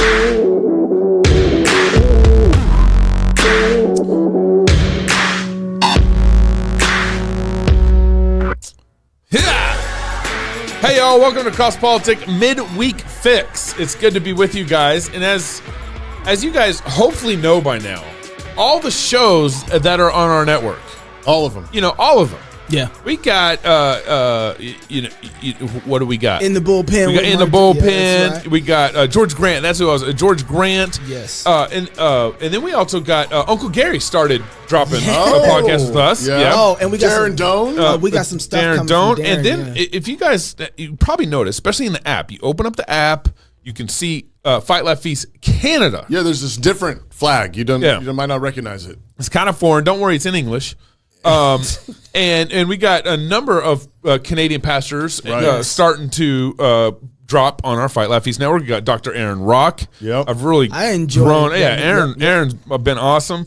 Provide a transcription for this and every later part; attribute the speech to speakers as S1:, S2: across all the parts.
S1: Hey y'all, welcome to Cross Politic Midweek Fix. It's good to be with you guys. And as you guys hopefully know by now, all the shows that are on our network,
S2: all of them.
S1: All of them.
S3: Yeah.
S1: We got what do we got?
S3: In the bullpen.
S1: We got in the bullpen.
S3: Yeah, right.
S1: We got George Grant. That's who I was. George Grant.
S3: Yes.
S1: And then we also got Uncle Gary started dropping a podcast with us.
S2: Yeah.
S3: Oh, and we got
S2: Darren Doan.
S3: we got some stuff
S1: Darren
S3: coming
S1: Doan.
S3: from Darren,
S1: And then if you guys, you probably noticed, especially in the app, you open up the app, you can see Fight Laugh Feast Canada.
S2: Yeah, there's this different flag. You might not recognize it.
S1: It's kind of foreign. Don't worry, it's in English. And we got a number of Canadian pastors starting to drop on our Fight Laugh Feast network. We got Dr. Aaron Rock.
S2: Yep.
S1: I
S3: enjoyed
S1: grown.
S3: it.
S1: Yeah, Aaron's been awesome.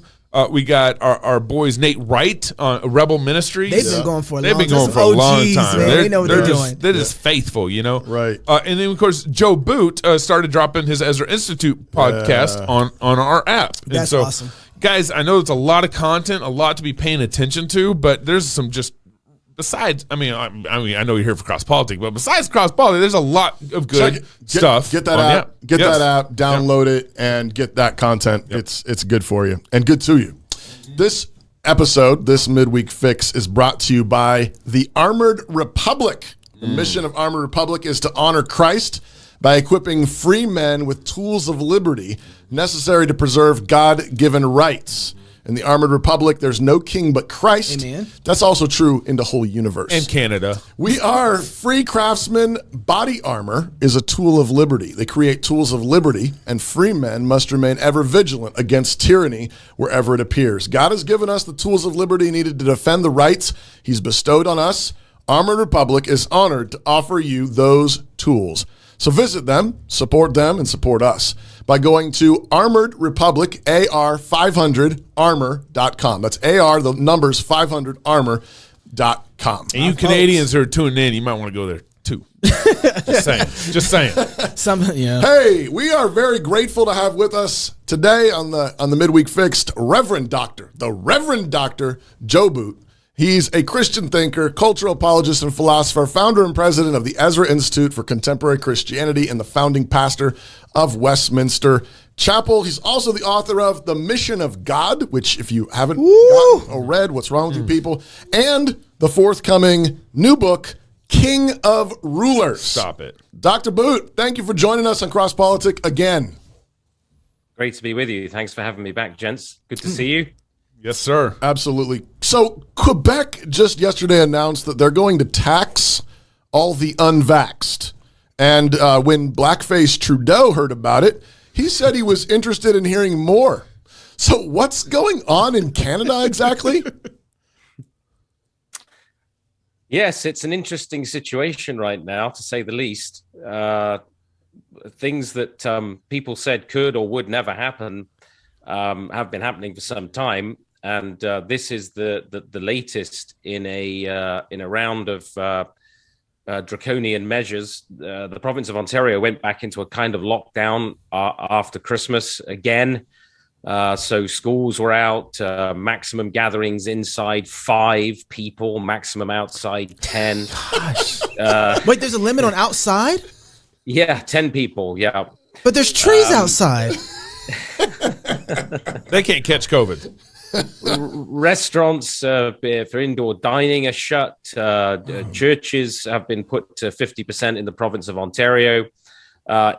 S1: We got our boys Nate Wright on Rebel Ministries.
S3: They've been going for a long time.
S1: They've been going for a long time.
S3: Man. They know what they're doing.
S1: They're just faithful,
S2: Right.
S1: And then, of course, Joe Boot started dropping his Ezra Institute podcast on our app.
S3: That's awesome.
S1: Guys, I know it's a lot of content, a lot to be paying attention to, but there's some just besides. I mean, I know you're here for Cross Politic, but besides Cross Politic, there's a lot of good stuff.
S2: Get that app. Get that app. Download it and get that content. Yep. It's good for you and good to you. This episode, this midweek fix, is brought to you by the Armored Republic. The mission of Armored Republic is to honor Christ by equipping free men with tools of liberty necessary to preserve God-given rights. In the Armored Republic, there's no king but Christ.
S3: Amen.
S2: That's also true in the whole universe.
S1: And Canada.
S2: We are Free Craftsman. Body armor is a tool of liberty. They create tools of liberty, and free men must remain ever vigilant against tyranny wherever it appears. God has given us the tools of liberty needed to defend the rights He's bestowed on us. Armored Republic is honored to offer you those tools. So visit them, support them, and support us by going to Armored Republic, AR500armor.com. That's AR, the numbers 500armor.com.
S1: And you Canadians who are tuning in, you might want to go there too. Just saying.
S2: Hey, we are very grateful to have with us today on the Midweek Fixed the Reverend Dr. Joe Boot. He's a Christian thinker, cultural apologist, and philosopher, founder and president of the Ezra Institute for Contemporary Christianity, and the founding pastor of Westminster Chapel. He's also the author of The Mission of God, which if you haven't gotten or read, What's Wrong with You People, and the forthcoming new book, King of Rulers.
S1: Stop it.
S2: Dr. Boot, thank you for joining us on Cross Politic again.
S4: Great to be with you. Thanks for having me back, gents. Good to see you.
S1: Yes, sir.
S2: Absolutely. So Quebec just yesterday announced that they're going to tax all the unvaxxed. And when Blackface Trudeau heard about it, he said he was interested in hearing more. So what's going on in Canada exactly?
S4: Yes, it's an interesting situation right now, to say the least. Things that people said could or would never happen have been happening for some time. And this is the latest in a round of draconian measures. The province of Ontario went back into a kind of lockdown after Christmas again. So schools were out, maximum gatherings inside 5 people, maximum outside 10.
S3: Gosh. Wait, there's a limit on outside?
S4: Yeah, 10 people, yeah.
S3: But there's trees outside.
S1: They can't catch COVID.
S4: Restaurants for indoor dining are shut. Churches have been put to 50% in the province of Ontario.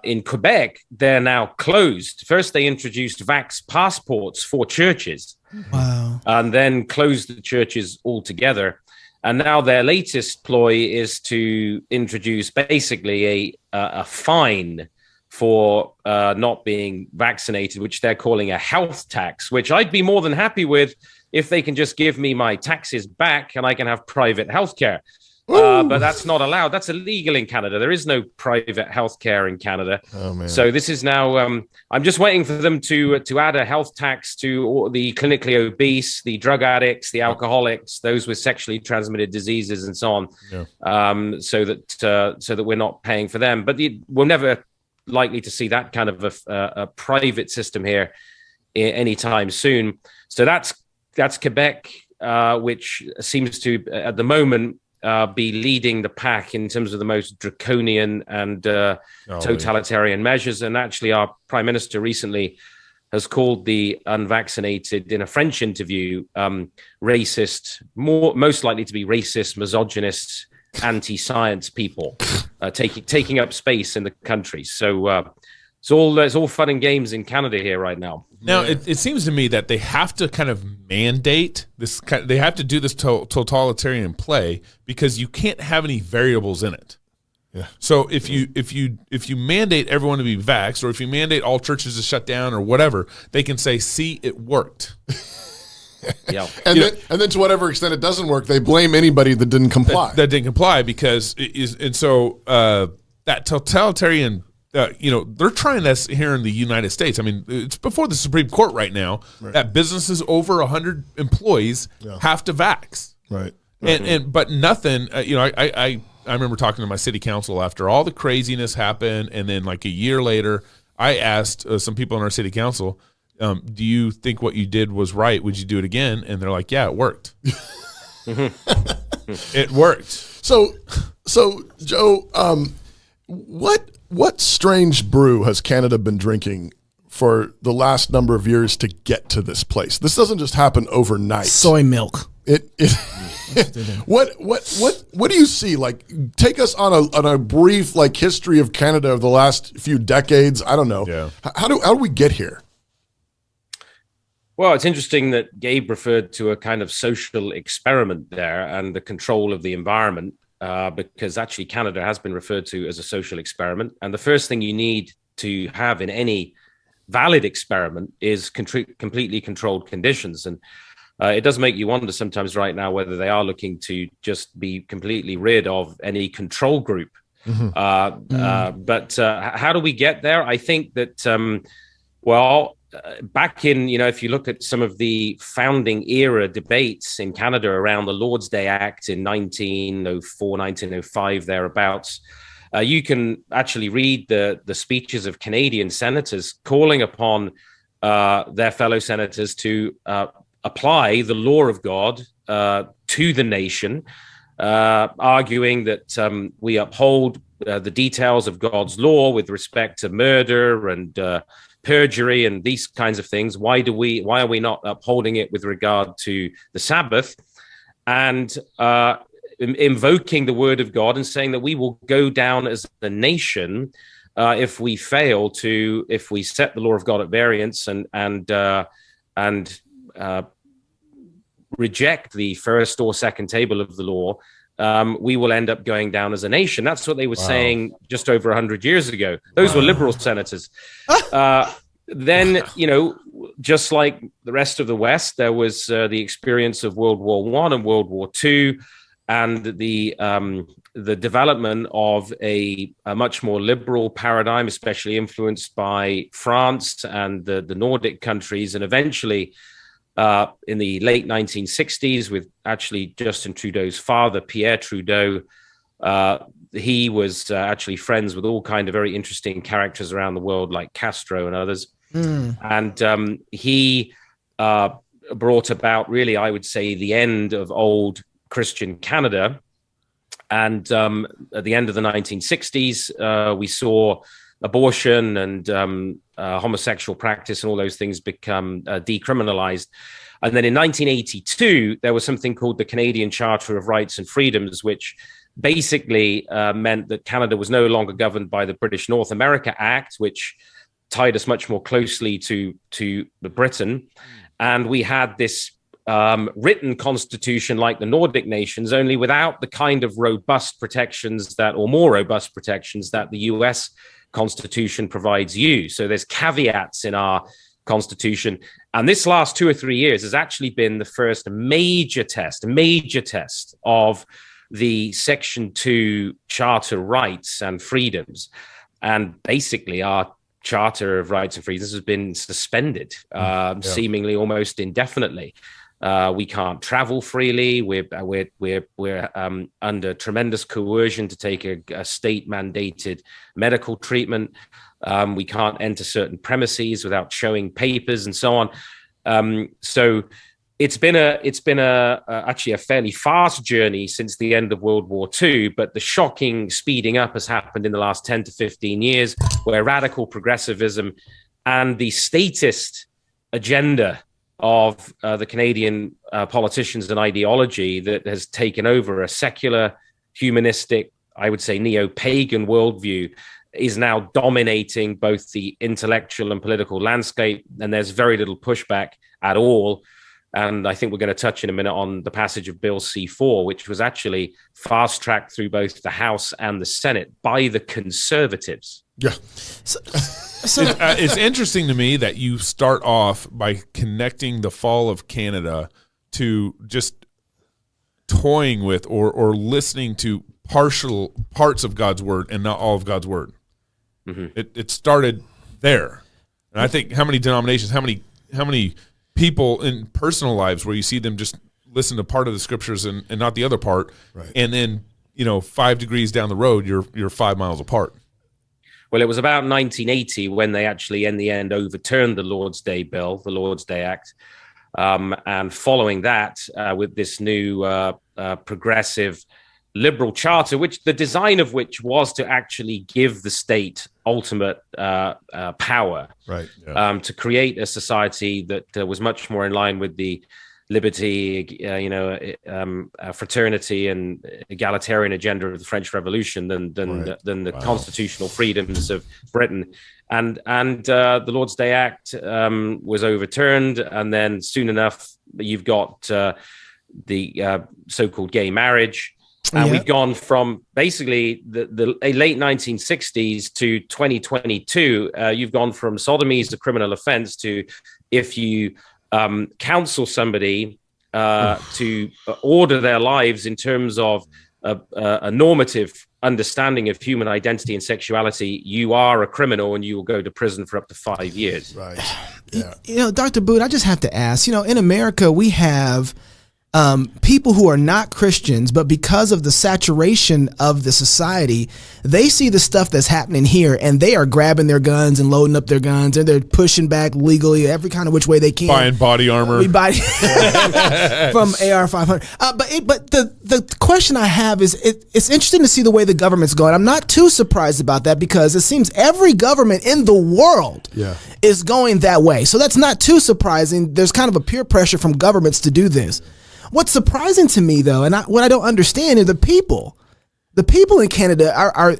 S4: In Quebec, they're now closed. First, they introduced vax passports for churches.
S3: Wow.
S4: And then closed the churches altogether. And now their latest ploy is to introduce basically a fine for not being vaccinated, which they're calling a health tax, which I'd be more than happy with if they can just give me my taxes back and I can have private healthcare. But that's not allowed. That's illegal in Canada. There is no private healthcare in Canada.
S2: Oh, man.
S4: So this is now, I'm just waiting for them to add a health tax to all the clinically obese, the drug addicts, the alcoholics, those with sexually transmitted diseases and so on, so that we're not paying for them. But we'll never likely to see that kind of a private system here anytime soon. So that's Quebec, which seems to, at the moment, be leading the pack in terms of the most draconian and totalitarian measures. And actually, our prime minister recently has called the unvaccinated, in a French interview, racist, most likely to be racist, misogynist, anti-science people, taking up space in the country. So it's all fun and games in Canada here right now.
S1: Now, it seems to me that they have to kind of mandate this. They have to do this totalitarian play because you can't have any variables in it. Yeah. So if you mandate everyone to be vaxxed, or if you mandate all churches to shut down or whatever, they can say, "See, it worked."
S2: Yeah. And then to whatever extent it doesn't work, they blame anybody that didn't comply.
S1: That didn't comply because that totalitarian. They're trying this here in the United States. I mean, it's before the Supreme Court right now that businesses over 100 employees have to vax.
S2: Right.
S1: But nothing. I remember talking to my city council after all the craziness happened, and then like a year later, I asked some people in our city council, "Do you think what you did was right? Would you do it again?" And they're like, "Yeah, it worked." It worked.
S2: So Joe, what strange brew has Canada been drinking for the last number of years to get to this place? This doesn't just happen overnight.
S3: Soy milk.
S2: What do you see? Like, take us on a brief history of Canada of the last few decades. I don't know.
S1: Yeah.
S2: How do we get here?
S4: Well, it's interesting that Gabe referred to a kind of social experiment there and the control of the environment. Because actually Canada has been referred to as a social experiment. And the first thing you need to have in any valid experiment is completely controlled conditions. And it does make you wonder sometimes right now whether they are looking to just be completely rid of any control group. But how do we get there? I think that, back in, if you look at some of the founding era debates in Canada around the Lord's Day Act in 1904, 1905, thereabouts, you can actually read the speeches of Canadian senators calling upon their fellow senators to apply the law of God to the nation, arguing that we uphold the details of God's law with respect to murder and perjury and these kinds of things. Why are we not upholding it with regard to the Sabbath? And invoking the word of God and saying that we will go down as a nation if we set the law of God at variance and reject the first or second table of the law. We will end up going down as a nation. That's what they were saying just over 100 years ago. Those were liberal senators. Then, just like the rest of the West, there was the experience of World War I and World War II, and the development of a much more liberal paradigm, especially influenced by France and the Nordic countries, and eventually in the late 1960s with actually Justin Trudeau's father, Pierre Trudeau. He was actually friends with all kind of very interesting characters around the world like Castro and others. And he brought about, really, I would say, the end of old Christian Canada. And at the end of the 1960s, we saw abortion and homosexual practice and all those things become decriminalized. And then in 1982, there was something called the Canadian Charter of Rights and Freedoms, which basically meant that Canada was no longer governed by the British North America Act, which tied us much more closely to Britain. And we had this written constitution like the Nordic nations, only without the kind of robust protections more robust protections that the US Constitution provides you. So there's caveats in our Constitution. And this last 2 or 3 years has actually been the first major test of the Section 2 Charter rights and freedoms. And basically our Charter of Rights and Freedoms has been suspended, seemingly almost indefinitely. We can't travel freely. We're under tremendous coercion to take a state-mandated medical treatment. We can't enter certain premises without showing papers and so on. So it's been actually a fairly fast journey since the end of World War II, but the shocking speeding up has happened in the last 10 to 15 years, where radical progressivism and the statist agenda of the Canadian politicians and ideology that has taken over a secular, humanistic, I would say neo-pagan worldview is now dominating both the intellectual and political landscape, and there's very little pushback at all. And I think we're going to touch in a minute on the passage of Bill C-4, which was actually fast-tracked through both the House and the Senate by the Conservatives.
S2: Yeah.
S1: It's interesting to me that you start off by connecting the fall of Canada to just toying with or listening to partial parts of God's word and not all of God's word. Mm-hmm. It started there. And I think how many denominations, how many people in personal lives where you see them just listen to part of the scriptures and not the other part, right. And then 5 degrees down the road you're 5 miles apart.
S4: Well, it was about 1980 when they actually in the end overturned the Lord's Day bill, the Lord's Day Act, and following that with this new progressive liberal charter, which the design of which was to actually give the state ultimate power,
S2: right? Yeah.
S4: To create a society that was much more in line with the liberty, fraternity and egalitarian agenda of the French Revolution than the constitutional freedoms of Britain. And the Lord's Day Act was overturned, and then soon enough you've got the so-called gay marriage. And we've gone from basically the late 1960s to 2022. You've gone from sodomy is a criminal offense to if you counsel somebody to order their lives in terms of a normative understanding of human identity and sexuality, you are a criminal and you will go to prison for up to 5 years.
S2: Right. Yeah.
S3: Dr. Boot, I just have to ask, in America, we have people who are not Christians, but because of the saturation of the society, they see the stuff that's happening here and they are grabbing their guns and loading up their guns and they're pushing back legally every kind of which way they can.
S1: Buying body armor.
S3: From AR-500. But the question I have is it's interesting to see the way the government's going. I'm not too surprised about that because it seems every government in the world is going that way. So that's not too surprising. There's kind of a peer pressure from governments to do this. What's surprising to me, though, and what I don't understand is the people. The people in Canada are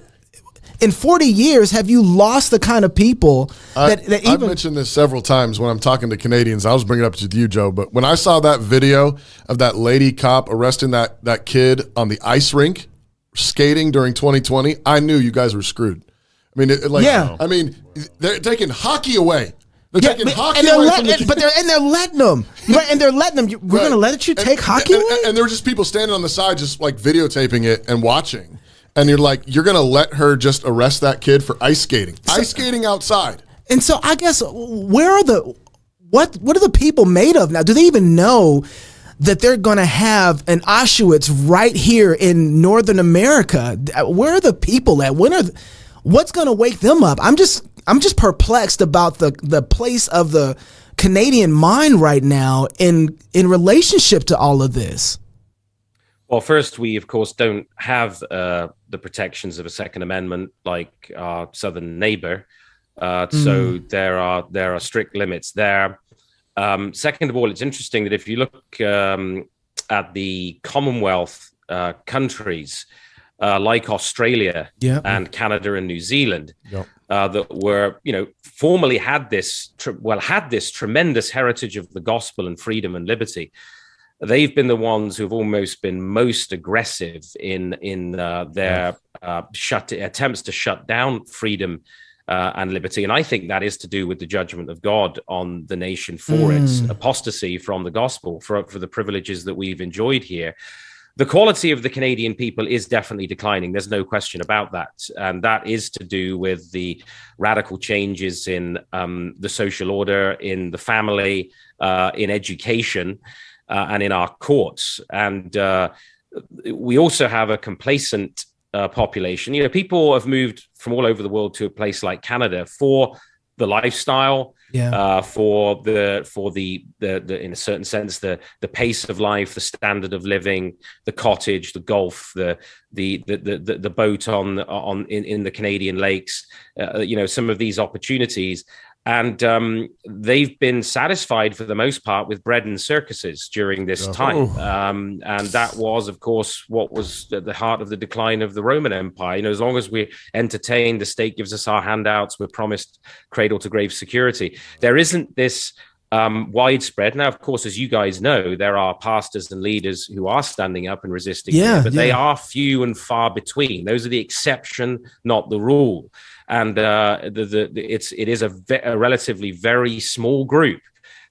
S3: in 40 years, have you lost the kind of people that even...
S2: I've mentioned this several times when I'm talking to Canadians. I was bringing it up with you, Joe, but when I saw that video of that lady cop arresting that kid on the ice rink skating during 2020, I knew you guys were screwed. I mean, they're taking hockey away. They're taking hockey away from
S3: they're letting them. Right, and they're letting them. We're going to let you take hockey away?
S2: And there were just people standing on the side just like videotaping it and watching. And you're like, you're going to let her just arrest that kid for ice skating. Ice skating outside.
S3: And so I guess what are the people made of now? Do they even know that they're going to have an Auschwitz right here in Northern America? Where are the people at? What's going to wake them up? I'm just perplexed about the place of the Canadian mind right now in relationship to all of this.
S4: Well, first, we, of course, don't have the protections of a Second Amendment like our southern neighbor. So there are strict limits there. Second of all, it's interesting that if you look at the Commonwealth countries like Australia and Canada and New Zealand, that were, formerly had this tremendous heritage of the gospel and freedom and liberty. They've been the ones who've almost been most aggressive in their attempts to shut down freedom and liberty. And I think that is to do with the judgment of God on the nation for its apostasy from the gospel, for the privileges that we've enjoyed here. The quality of the Canadian people is definitely declining. There's no question about that. And that is to do with the radical changes in the social order, in the family, in education, and in our courts. And we also have a complacent population. You know, people have moved from all over the world to a place like Canada for the lifestyle, for the in a certain sense the pace of life, the standard of living, the cottage, the golf, the boat on in the Canadian lakes, you know, some of these opportunities. And they've been satisfied for the most part with bread and circuses during this time. And that was, of course, what was at the heart of the decline of the Roman Empire. You know, as long as we're entertained, the state gives us our handouts, we're promised cradle to grave security. There isn't this widespread. Now, of course, as you guys know, there are pastors and leaders who are standing up and resisting, but they are few and far between. Those are the exception, not the rule. And it is a relatively very small group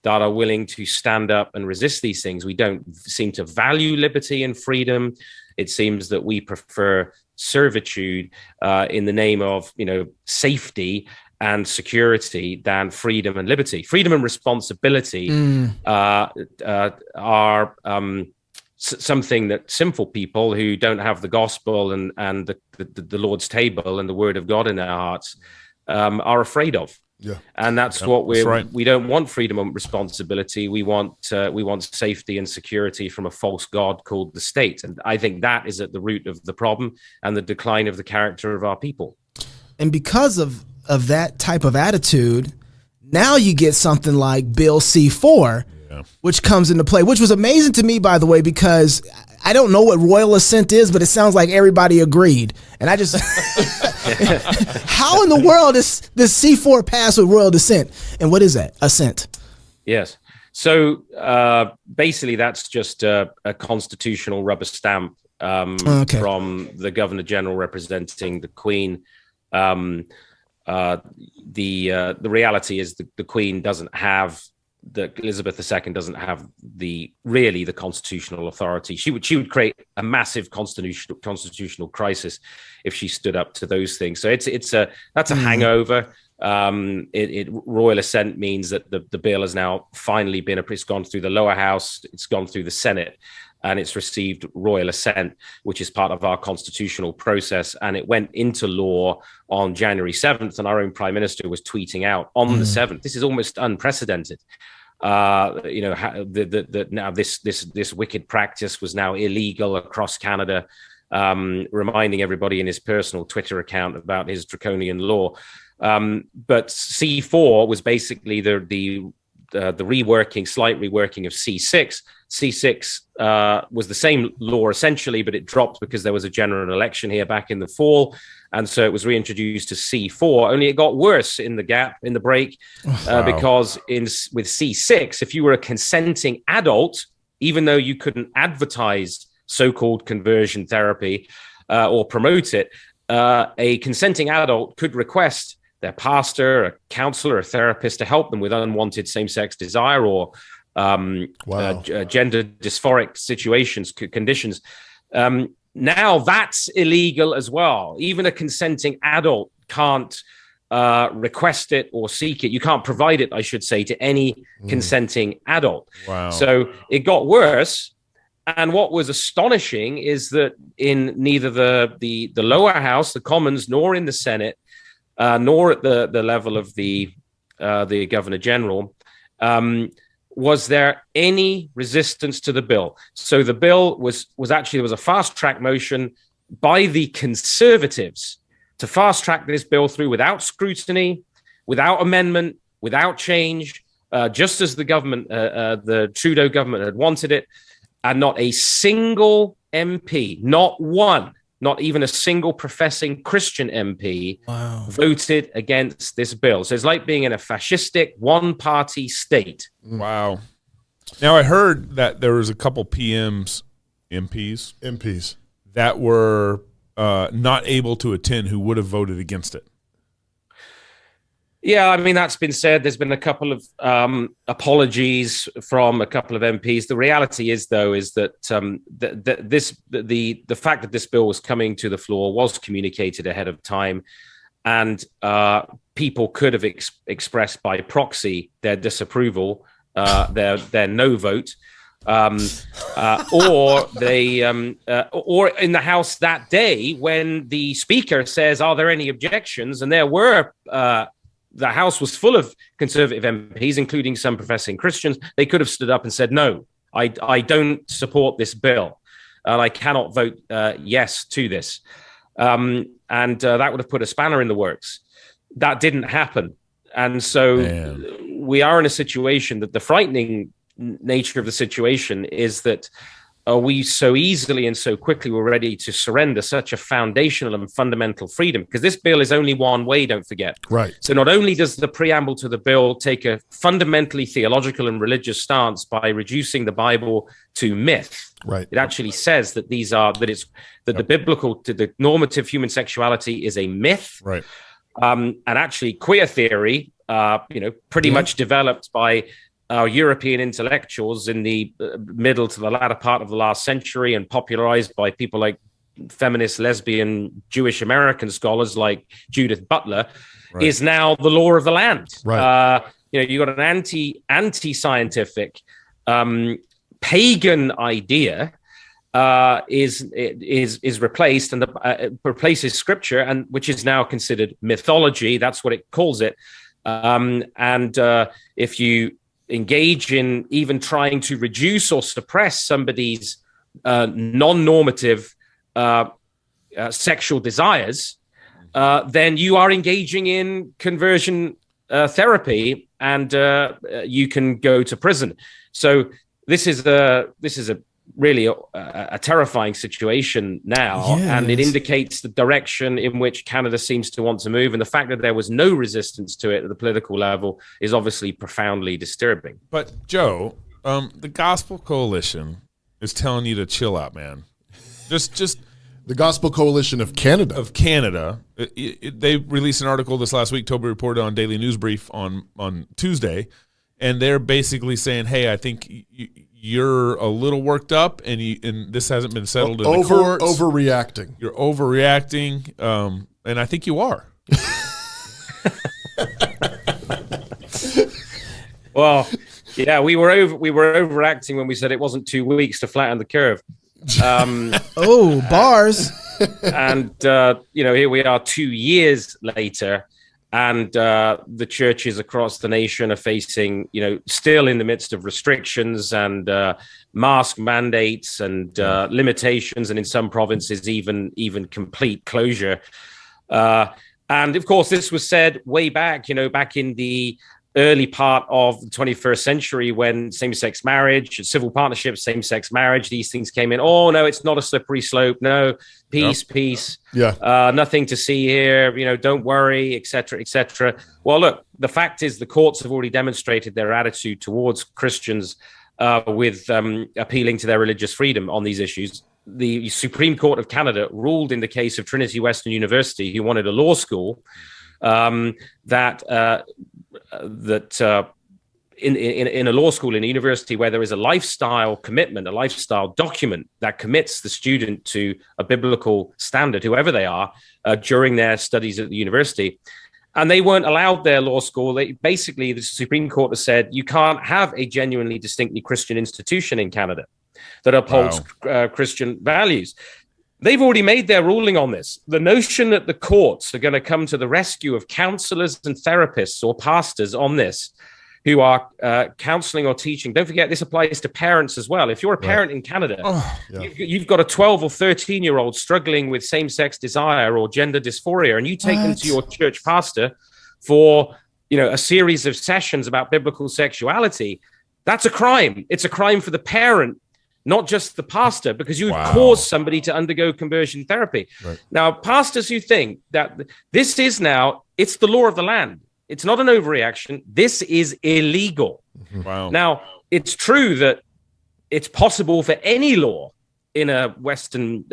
S4: that are willing to stand up and resist these things. We don't seem to value liberty and freedom. It seems that we prefer servitude in the name of, you know, safety and security than freedom and liberty. Freedom and responsibility are something that simple people who don't have the gospel and the Lord's table and the word of God in their hearts are afraid of. Yeah, and that's what we don't want freedom and responsibility. We want safety and security from a false god called the state. And I think that is at the root of the problem and the decline of the character of our people.
S3: And because of that type of attitude, now you get something like Bill C-4, which comes into play, which was amazing to me, by the way, because I don't know what royal assent is, but it sounds like everybody agreed. And I just, how in the world is this C-4 pass with royal dissent? And what is that? Assent.
S4: Yes. So basically, that's just a constitutional rubber stamp from the Governor General representing the Queen. The reality is the Queen doesn't have, that Elizabeth II doesn't have the constitutional authority. She would create a massive constitutional crisis if she stood up to those things. So that's a hangover. Royal assent means that the bill has now finally it's gone through the lower house, it's gone through the Senate, and it's received royal assent, which is part of our constitutional process. And it went into law on January 7th, and our own Prime Minister was tweeting out on the 7th. This is almost unprecedented. You know, now this wicked practice was now illegal across Canada, reminding everybody in his personal Twitter account about his draconian law. But C4 was basically the slight reworking of C6. C6 was the same law essentially, but it dropped because there was a general election here back in the fall. And so it was reintroduced to C4, only it got worse in the break, because with C6, if you were a consenting adult, even though you couldn't advertise so-called conversion therapy or promote it, a consenting adult could request their pastor, a counselor, a therapist to help them with unwanted same-sex desire or gender dysphoric situations, conditions. Now that's illegal as well. Even a consenting adult can't request it or seek it. You can't provide it, I should say, to any consenting adult. Wow. So it got worse. And what was astonishing is that in neither the lower house, the Commons, nor in the Senate, nor at the level of the Governor General, was there any resistance to the bill. So the bill was actually, there was a fast track motion by the Conservatives to fast track this bill through without scrutiny, without amendment, without change, just as the government, the Trudeau government had wanted it. And not a single MP, not one, not even a single professing Christian MP voted against this bill. So it's like being in a fascistic one-party state.
S1: Wow. Now, I heard that there was a couple MPs that were not able to attend who would have voted against it.
S4: Yeah, I mean, that's been said. There's been a couple of apologies from a couple of MPs. The reality is, though, is that the fact that this bill was coming to the floor was communicated ahead of time, and people could have expressed by proxy their disapproval, their no vote. or in the House that day when the Speaker says, "Are there any objections?" And there were. The House was full of conservative MPs, including some professing Christians. They could have stood up and said, "No, I don't support this bill, and I cannot vote yes to this." And that would have put a spanner in the works. That didn't happen. And so we are in a situation that the frightening nature of the situation is that we so easily and so quickly were ready to surrender such a foundational and fundamental freedom, because this bill is only one way, don't forget.
S2: Right.
S4: So not only does the preamble to the bill take a fundamentally theological and religious stance by reducing the Bible to myth.
S2: Right.
S4: It actually says that the biblical, the normative human sexuality is a myth.
S2: Right.
S4: And actually queer theory, pretty much developed by our European intellectuals in the middle to the latter part of the last century and popularized by people like feminist, lesbian, Jewish American scholars like Judith Butler, is now the law of the land.
S2: Right.
S4: You got an anti-scientific pagan idea is replaced and replaces scripture, and which is now considered mythology. That's what it calls it. If you engage in even trying to reduce or suppress somebody's non-normative sexual desires, then you are engaging in conversion therapy, and you can go to prison. So this is really a terrifying situation now, and it indicates the direction in which Canada seems to want to move. And the fact that there was no resistance to it at the political level is obviously profoundly disturbing.
S1: But Joe, the Gospel Coalition is telling you to chill out, man. Just
S2: the Gospel Coalition of Canada.
S1: They released an article this last week. Toby reported on Daily News Brief on Tuesday, and they're basically saying, "Hey, I think you're a little worked up, and this hasn't been settled in the courts.
S2: Overreacting.
S1: You're overreacting, and I think you are."
S4: Well, yeah, we were overacting when we said it wasn't 2 weeks to flatten the curve.
S3: Bars.
S4: And here we are 2 years later. And the churches across the nation are facing, still in the midst of restrictions and mask mandates and limitations, and in some provinces, even complete closure. And of course, this was said way back, back in the early part of the 21st century, when same-sex marriage, civil partnerships, same-sex marriage, these things came in. Oh, no, it's not a slippery slope. No, peace.
S2: Yeah.
S4: Nothing to see here. Don't worry, et cetera, et cetera. Well, look, the fact is the courts have already demonstrated their attitude towards Christians with appealing to their religious freedom on these issues. The Supreme Court of Canada ruled in the case of Trinity Western University, who wanted a law school, that in a law school, in a university where there is a lifestyle commitment, a lifestyle document that commits the student to a biblical standard, whoever they are, during their studies at the university. And they weren't allowed their law school. Basically, the Supreme Court has said you can't have a genuinely distinctly Christian institution in Canada that upholds Christian values. They've already made their ruling on this. The notion that the courts are going to come to the rescue of counselors and therapists or pastors on this who are counseling or teaching. Don't forget, this applies to parents as well. If you're a parent in Canada, you've got a 12 or 13-year-old struggling with same-sex desire or gender dysphoria, and you take them to your church pastor for a series of sessions about biblical sexuality. That's a crime. It's a crime for the parent, not just the pastor, because you cause somebody to undergo conversion therapy. Right. Now, pastors who think that this is now, it's the law of the land. It's not an overreaction. This is illegal.
S1: Wow.
S4: Now, it's true that it's possible for any law in a Western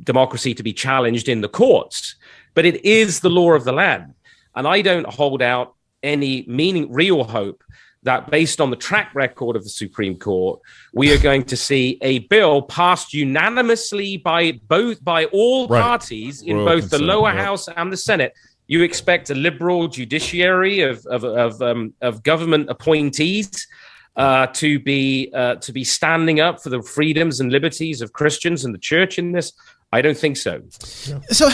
S4: democracy to be challenged in the courts, but it is the law of the land. And I don't hold out any real hope that based on the track record of the Supreme Court, we are going to see a bill passed unanimously by all parties in both the lower house and the Senate. You expect a liberal judiciary of government appointees to be standing up for the freedoms and liberties of Christians and the church in this? I don't think so.
S3: So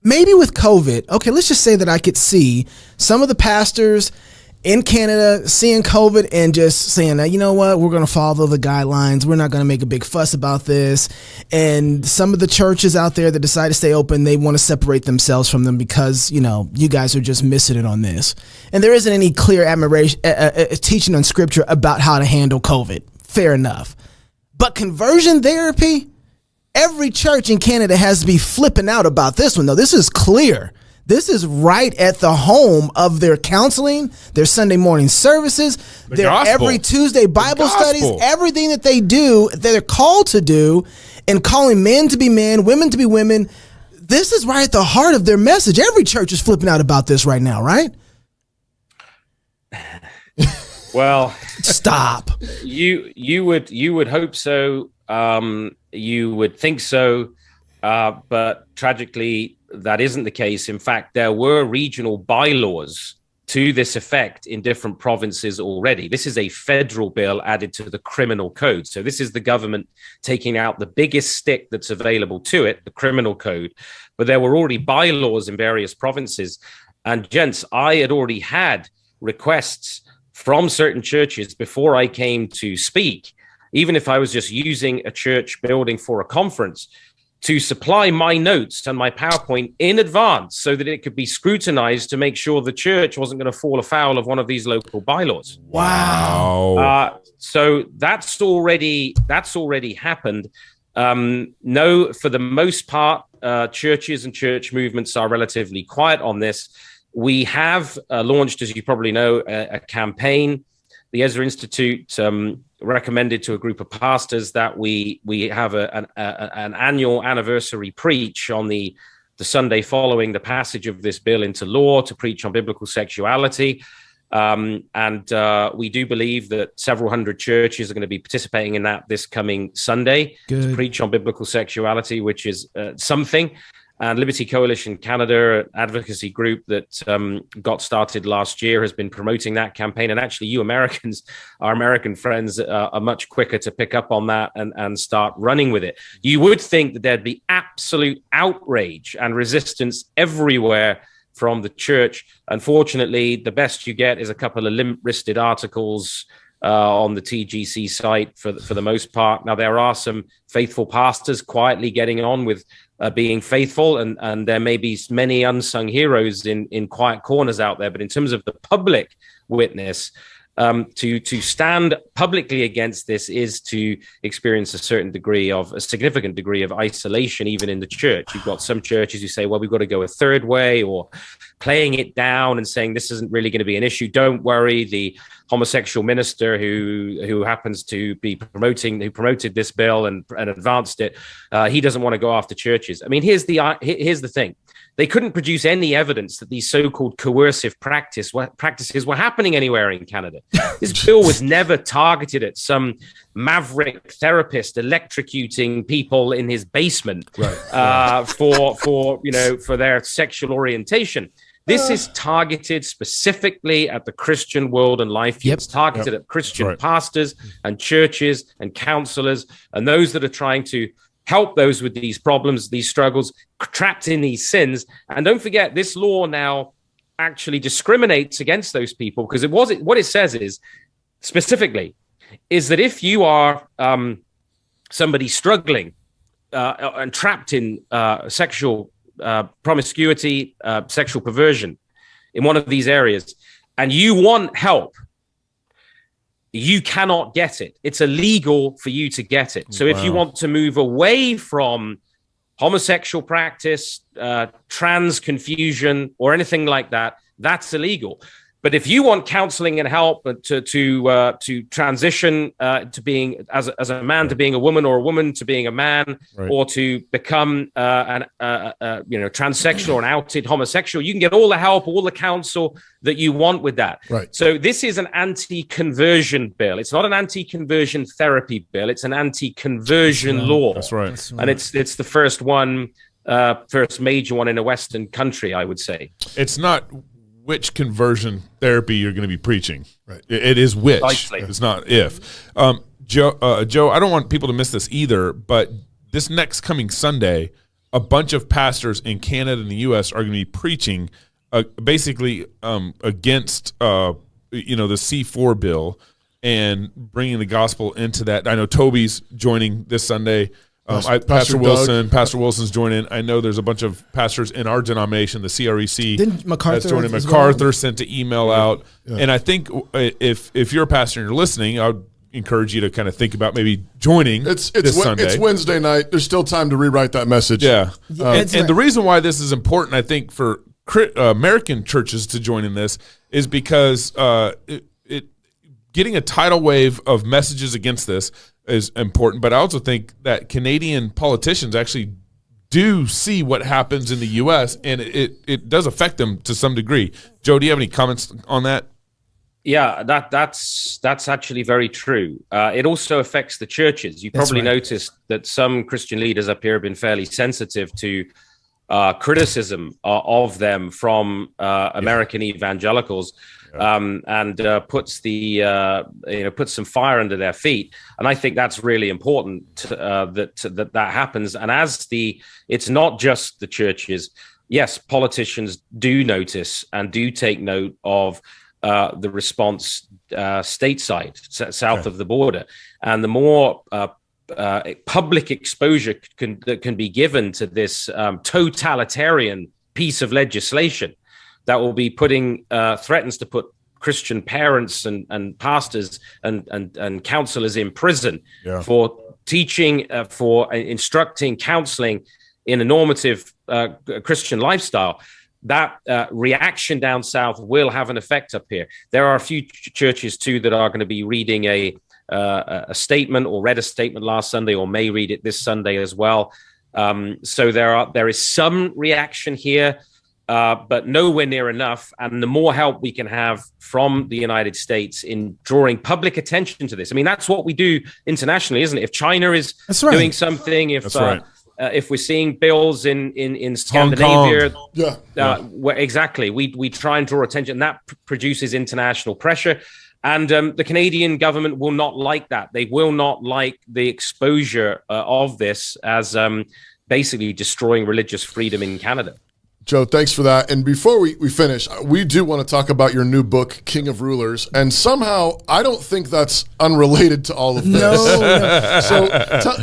S3: maybe with COVID, okay, let's just say that I could see some of the pastors in Canada seeing COVID and just saying, you know what, we're going to follow the guidelines. We're not going to make a big fuss about this. And some of the churches out there that decide to stay open, they want to separate themselves from them because, you know, you guys are just missing it on this. And there isn't any clear admiration, teaching on scripture about how to handle COVID. Fair enough. But conversion therapy, every church in Canada has to be flipping out about this one, though. This is clear. This is right at the home of their counseling, their Sunday morning services, their every Tuesday Bible studies, everything that they do, that they're called to do, and calling men to be men, women to be women. This is right at the heart of their message. Every church is flipping out about this right now, right?
S4: Well,
S3: stop.
S4: You would hope so. You would think so, but tragically, that isn't the case. In fact, there were regional bylaws to this effect in different provinces already. This is a federal bill added to the criminal code. So this is the government taking out the biggest stick that's available to it, the criminal code. But there were already bylaws in various provinces. And gents, I had already had requests from certain churches before I came to speak, even if I was just using a church building for a conference, to supply my notes and my PowerPoint in advance so that it could be scrutinized to make sure the church wasn't going to fall afoul of one of these local bylaws.
S3: Wow.
S4: So that's already happened. No, for the most part, churches and church movements are relatively quiet on this. We have launched, as you probably know, a campaign. The Ezra Institute recommended to a group of pastors that we have an annual anniversary preach on the Sunday following the passage of this bill into law, to preach on biblical sexuality. And we do believe that several hundred churches are going to be participating in that this coming Sunday. Good. To preach on biblical sexuality, which is something. And Liberty Coalition Canada, an advocacy group that got started last year, has been promoting that campaign. And actually, you Americans, our American friends, are much quicker to pick up on that and start running with it. You would think that there'd be absolute outrage and resistance everywhere from the church. Unfortunately, the best you get is a couple of limp-wristed articles on the TGC site for the most part. Now, there are some faithful pastors quietly getting on with being faithful, and there may be many unsung heroes in quiet corners out there. But in terms of the public witness, to stand publicly against this is to experience a significant degree of isolation, even in the church. You've got some churches who say, well, we've got to go a third way, or playing it down and saying this isn't really going to be an issue. Don't worry. The homosexual minister who happens to be who promoted this bill and advanced it, he doesn't want to go after churches. I mean, here's the thing. They couldn't produce any evidence that these so-called coercive practices were happening anywhere in Canada. This bill was never targeted at some maverick therapist electrocuting people in his basement for their sexual orientation. This is targeted specifically at the Christian world and life. Yep. It's targeted at Christian pastors and churches and counselors and those that are trying to help those with these problems, these struggles, trapped in these sins. And don't forget, this law now actually discriminates against those people, because what it says is, specifically, is that if you are somebody struggling and trapped in sexual promiscuity, sexual perversion in one of these areas, and you want help, you cannot get it. It's illegal for you to get it. So if you want to move away from homosexual practice, trans confusion, or anything like that, that's illegal. But if you want counseling and help to transition to being as a man to being a woman, or a woman to being a man, or to become transsexual or an outed homosexual, you can get all the help, all the counsel that you want with that. Right. So this is an anti-conversion bill. It's not an anti-conversion therapy bill. It's an anti-conversion law. That's right. And it's the first major one in a Western country, I would say.
S1: It's not which conversion therapy you're going to be preaching.
S2: Right.
S1: It is which.
S4: Precisely.
S1: It's not if. Joe, I don't want people to miss this either, but this next coming Sunday, a bunch of pastors in Canada and the U.S. are going to be preaching basically against the C4 bill and bringing the gospel into that. I know Toby's joining this Sunday. Pastor Wilson. Pastor Wilson's joining. I know there's a bunch of pastors in our denomination, the CREC.
S3: Didn't MacArthur
S1: that's joining.
S3: as
S1: MacArthur
S3: well?
S1: sent an email out. Yeah. And I think if you're a pastor and you're listening, I would encourage you to kind of think about maybe joining this Sunday.
S2: It's Wednesday night. There's still time to rewrite that message.
S1: Yeah. And the reason why this is important, I think, for American churches to join in this is because getting a tidal wave of messages against this is important, but I also think that Canadian politicians actually do see what happens in the U.S., and it does affect them to some degree. Joe, do you have any comments on that?
S4: Yeah, that's actually very true. It also affects the churches. You probably noticed that some Christian leaders up here have been fairly sensitive to criticism of them from American evangelicals. And puts some fire under their feet, and I think that's really important that happens. And it's not just the churches. Yes, politicians do notice and do take note of the response stateside, south of the border, and the more public exposure that can be given to this totalitarian piece of legislation that will be threatens to put Christian parents and pastors and counselors in prison for teaching, for instructing, counseling in a normative Christian lifestyle. That reaction down south will have an effect up here. There are a few churches too that are going to be reading a statement, or read a statement last Sunday, or may read it this Sunday as well. So there is some reaction here. But nowhere near enough. And the more help we can have from the United States in drawing public attention to this. I mean, that's what we do internationally, isn't it? If China is doing something, if we're seeing bills in Scandinavia, exactly, we try and draw attention. That produces international pressure. And the Canadian government will not like that. They will not like the exposure of this as basically destroying religious freedom in Canada.
S2: Joe, thanks for that. And before we finish, we do want to talk about your new book, King of Rulers. And somehow, I don't think that's unrelated to all of this.
S3: No.
S2: So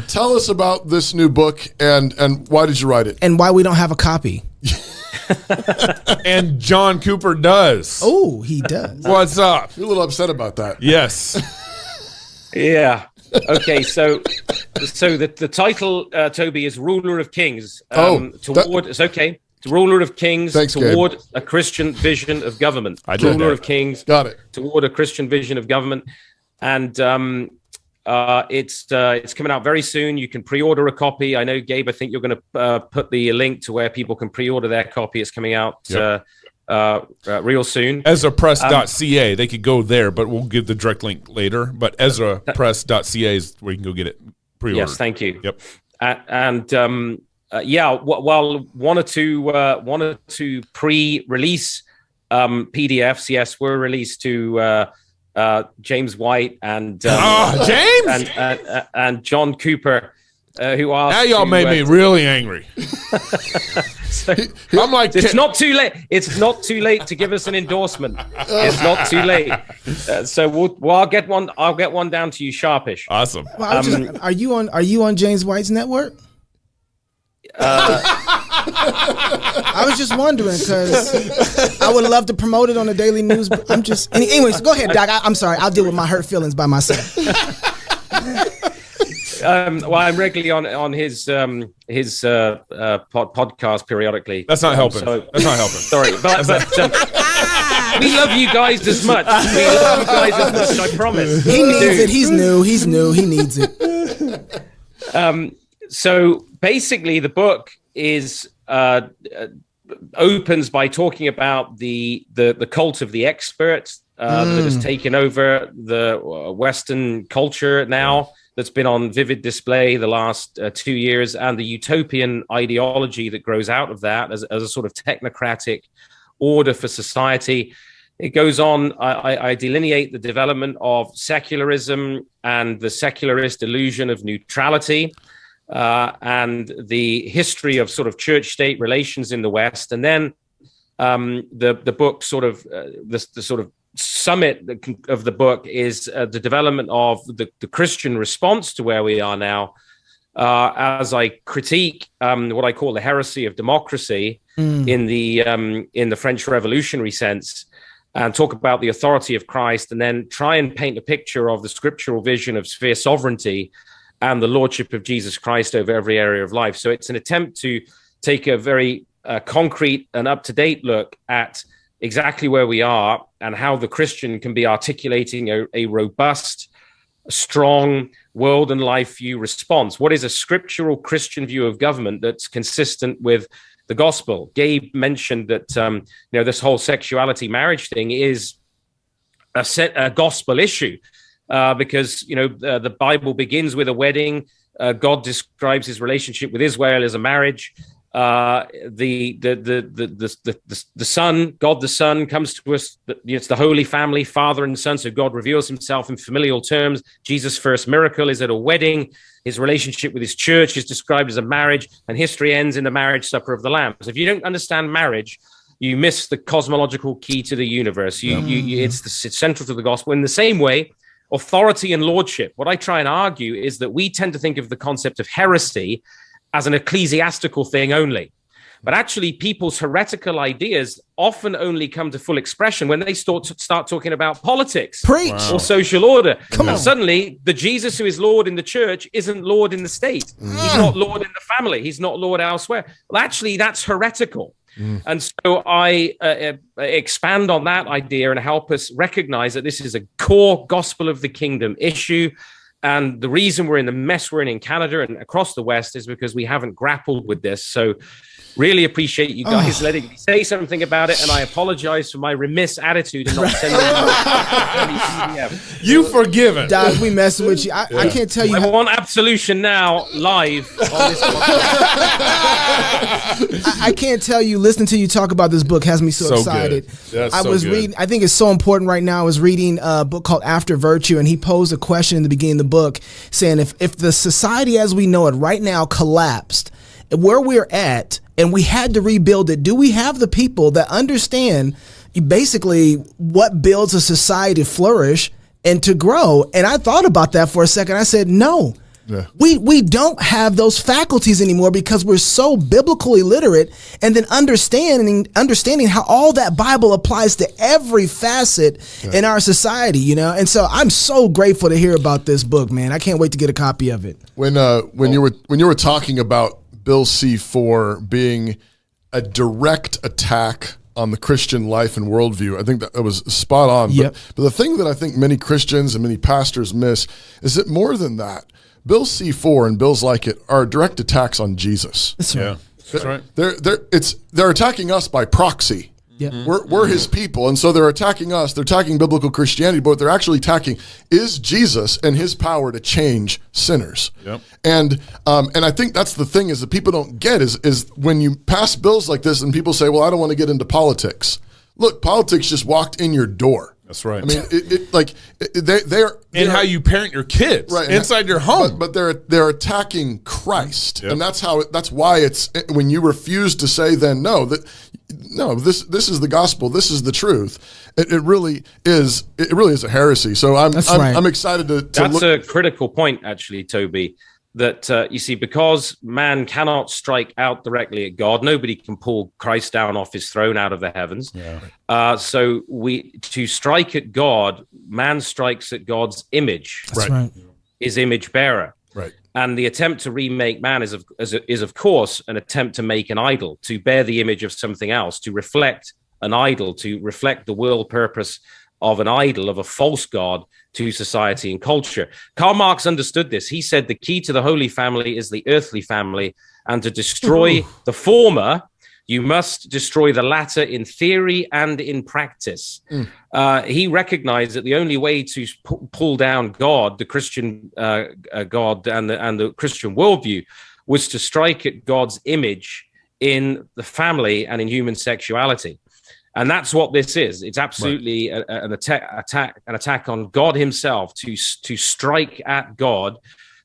S2: tell us about this new book and why did you write it?
S3: And why we don't have a copy.
S1: And John Cooper does.
S3: Oh, he does.
S1: What's up?
S2: You're a little upset about that.
S1: Yes.
S4: Yeah. Okay, so the title, Toby, is Ruler of Kings. It's okay. Ruler of Kings.
S2: Thanks,
S4: toward
S2: Gabe.
S4: A Christian vision of government.
S1: Ruler
S4: of Kings.
S2: Got it.
S4: Toward a Christian vision of government. And it's coming out very soon. You can pre-order a copy. I know, Gabe, I think you're going to put the link to where people can pre-order their copy. It's coming out real soon.
S1: EzraPress.ca. They could go there, but we'll give the direct link later. But EzraPress.ca is where you can go get it pre-ordered.
S4: Yes, thank you.
S1: Yep.
S4: Well, one or two pre-release PDFs, yes, were released to James White and
S1: James
S4: and John Cooper, who asked.
S1: Now y'all made me really angry.
S4: So,
S1: I'm like,
S4: it's not too late. It's not too late to give us an endorsement. It's not too late. So I'll get one. I'll get one down to you sharpish.
S1: Awesome.
S3: Well, are you on James White's network? I was just wondering because I would love to promote it on the Daily News. But I'm just anyways. Go ahead, Doc. I'm sorry. I'll deal with my hurt feelings by myself.
S4: Well, I'm regularly on his podcast periodically.
S1: That's not helping. That's not helping.
S4: Sorry, but we love you guys as much. We love you guys as much. I promise.
S3: He needs it. He's new. He needs it.
S4: So basically, the book is opens by talking about the cult of the expert that has taken over the Western culture now. That's been on vivid display the last 2 years, and the utopian ideology that grows out of that as a sort of technocratic order for society. It goes on. I delineate the development of secularism and the secularist illusion of neutrality, and the history of sort of church-state relations in the West. And then the book sort of the sort of summit of the book is the development of the Christian response to where we are now, as I critique what I call the heresy of democracy in the French revolutionary sense, and talk about the authority of Christ, and then try and paint a picture of the scriptural vision of sphere sovereignty and the lordship of Jesus Christ over every area of life. So it's an attempt to take a very concrete and up-to-date look at exactly where we are and how the Christian can be articulating a robust, strong world and life view response. What is a scriptural Christian view of government that's consistent with the gospel? Gabe mentioned that this whole sexuality marriage thing is a gospel issue, because the Bible begins with a wedding. God describes his relationship with Israel as a marriage. The Son, God the Son, comes to us. It's the Holy Family, Father and Son. So God reveals himself in familial terms. Jesus' first miracle is at a wedding. His relationship with his church is described as a marriage, and history ends in the marriage supper of the Lamb. So if you don't understand marriage, you miss the cosmological key to the universe. It's central to the gospel. In the same way, authority and lordship. What I try and argue is that we tend to think of the concept of heresy as an ecclesiastical thing only. But actually, people's heretical ideas often only come to full expression when they start talking about politics or social order. And suddenly, the Jesus who is Lord in the church isn't Lord in the state. He's not Lord in the family. He's not Lord elsewhere. Well, actually, that's heretical. And so I expand on that idea and help us recognize that this is a core gospel of the kingdom issue. And the reason we're in the mess we're in Canada and across the West is because we haven't grappled with this. So really appreciate you guys letting me say something about it. And I apologize for my remiss attitude and not sending any PDF.
S1: You forgiven.
S3: Dog, we messing with you. I can't tell you.
S4: I want absolution now, live on this podcast.
S3: I can't tell you, listening to you talk about this book has me so excited. I was reading, I think it's so important right now. I was reading a book called After Virtue, and he posed a question in the beginning of the book saying, if the society as we know it right now collapsed, where we're at, and we had to rebuild it, do we have the people that understand basically what builds a society to flourish and to grow? And I thought about that for a second. I said, no. Yeah. We don't have those faculties anymore because we're so biblically literate, and then understanding how all that Bible applies to every facet in our society, And so I'm so grateful to hear about this book, man. I can't wait to get a copy of it.
S2: When you were talking about Bill C-4 being a direct attack on the Christian life and worldview, I think that was spot on.
S3: Yep.
S2: But the thing that I think many Christians and many pastors miss is that more than that, Bill C-4 and bills like it are direct attacks on Jesus.
S3: That's right.
S1: That's right.
S2: They're attacking us by proxy.
S3: Yep.
S2: We're his people, and so they're attacking us. They're attacking biblical Christianity, but what they're actually attacking is Jesus and his power to change sinners.
S1: Yep.
S2: And I think that's the thing is that people don't get is when you pass bills like this and people say, well, I don't want to get into politics. Look, politics just walked in your door.
S1: That's right.
S2: I mean, they're
S1: how you parent your kids inside your home.
S2: But they're attacking Christ, and that's why it's when you refuse to say then this is the gospel, this is the truth. It really is a heresy. So I'm excited to
S4: That's
S2: look.
S4: a critical point, actually, Toby. That you see, because man cannot strike out directly at God, nobody can pull Christ down off his throne out of the heavens. Yeah. So to strike at God, man strikes at God's image.
S3: That's right.
S4: His image bearer.
S2: Right.
S4: And the attempt to remake man is of course an attempt to make an idol, to bear the image of something else, to reflect an idol, to reflect the will purpose of an idol, of a false god to society and culture. Karl Marx understood this. He said the key to the Holy Family is the earthly family, and to destroy the former, you must destroy the latter in theory and in practice. He recognized that the only way to pull down God, the Christian God and the Christian worldview, was to strike at God's image in the family and in human sexuality. And that's what this is. It's absolutely an attack on God himself, to strike at God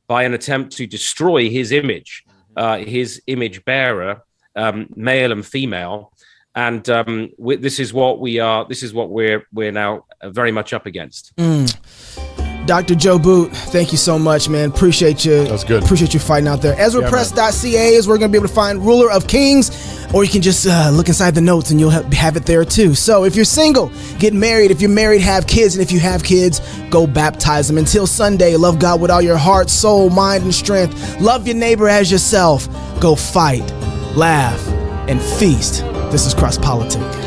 S4: by an attempt to destroy his image bearer, male and female. And this is what we are. This is what we're now very much up against.
S3: Dr. Joe Boot, thank you so much, man. Appreciate you.
S2: That's good.
S3: Appreciate you fighting out there. EzraPress.ca is where we're going to be able to find Ruler of Kings, or you can just look inside the notes and you'll have it there too. So if you're single, get married. If you're married, have kids. And if you have kids, go baptize them. Until Sunday, love God with all your heart, soul, mind, and strength. Love your neighbor as yourself. Go fight, laugh, and feast. This is Cross Politic.